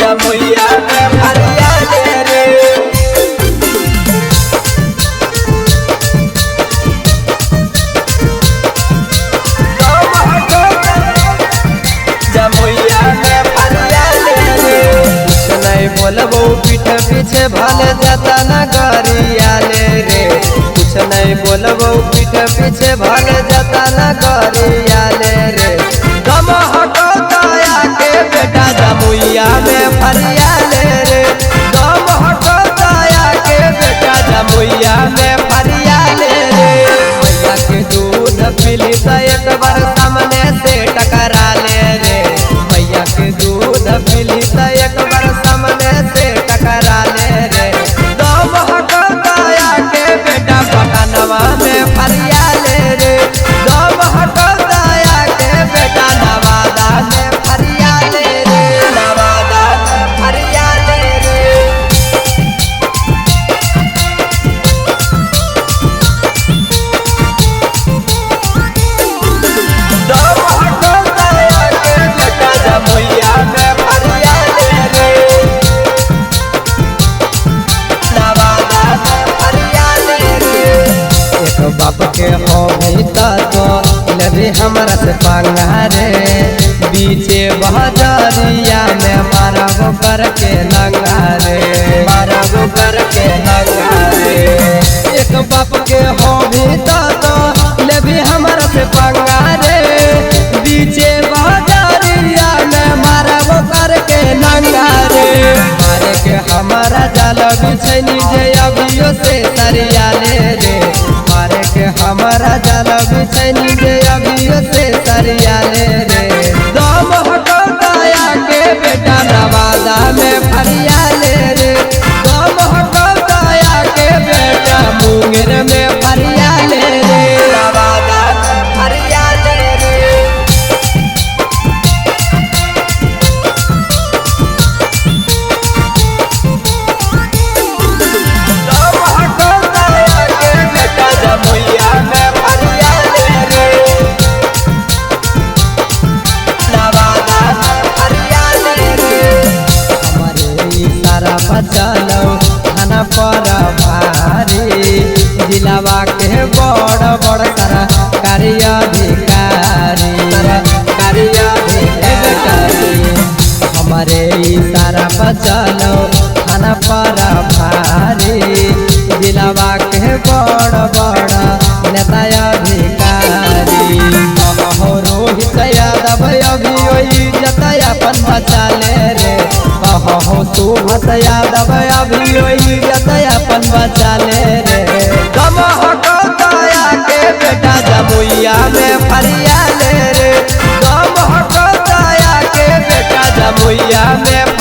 जमुइया में फरिया ले रे जमुइया में फरिया ले रे कुछ नहीं बोलबो पीठ पीछे भले जाता न गरिया ले रे कुछ नहीं बोलबो पीठ पीछे भले जाता न गरिया ले रे गम हटो दया के बेटा जमुइया में फरिया ले रे गम हटो दया के बेटा जमुइया में फरिया ले रे मैया के दूध पीली तो एक बार सामने से टकरा ले रे मैया के दूध पीली तो एक बार सामने से टकरा ले रे गम हटो दया के बेटा पटनवा में फरिया ले रे गम हटो दया के बेटा नवादा में फरिया ले रे नवादा में फरिया ले रे गम हटो दया के बेटा जमुइया में फरिया ले रे नवादा में फरिया ले रे एक बाप के हो भीता तो लबे हमरा से पांगा रे बीचे बहजरिया में मारा वो करके नंगा रे मारा वो करके नंगा रे एक बाप के हो भीता तो लबे हमरा से पांगा रे बीचे बहजरिया में मारा वो करके नंगा रे मारे के हमारा जाल बिछैनी जे अभियो से सरिया ले रे मारे के हमारा जाल बिछैनी जे अभियो से सरिया ले रे दम हटो दया के बेटा नवादा में फरिया ले रे दम हटो दया के बेटा मुंगेर में फरिया ले रे नवादा में फरिया ले रे दम हटो दया के बेटा जमुइया में फरिया ले रे नवादा में फरिया ले रे हमारे इशारा बचलो थाना पर भारी जिलावा के बड़ बड़ सारा कार्याधिकारी हमारे इशारा बचलो थाना पर भारी जिलावा के बड़ बड़ नेता अधिकारी हो रोहित यादव अभी वही जतयापन बचा ले रे हो सुभस यादव अभी वही जतयापन बचा ले रे गम हटो दया के बेटा जमुइया में फरिया ले रे गम हटो दया के बेटा जमुइया में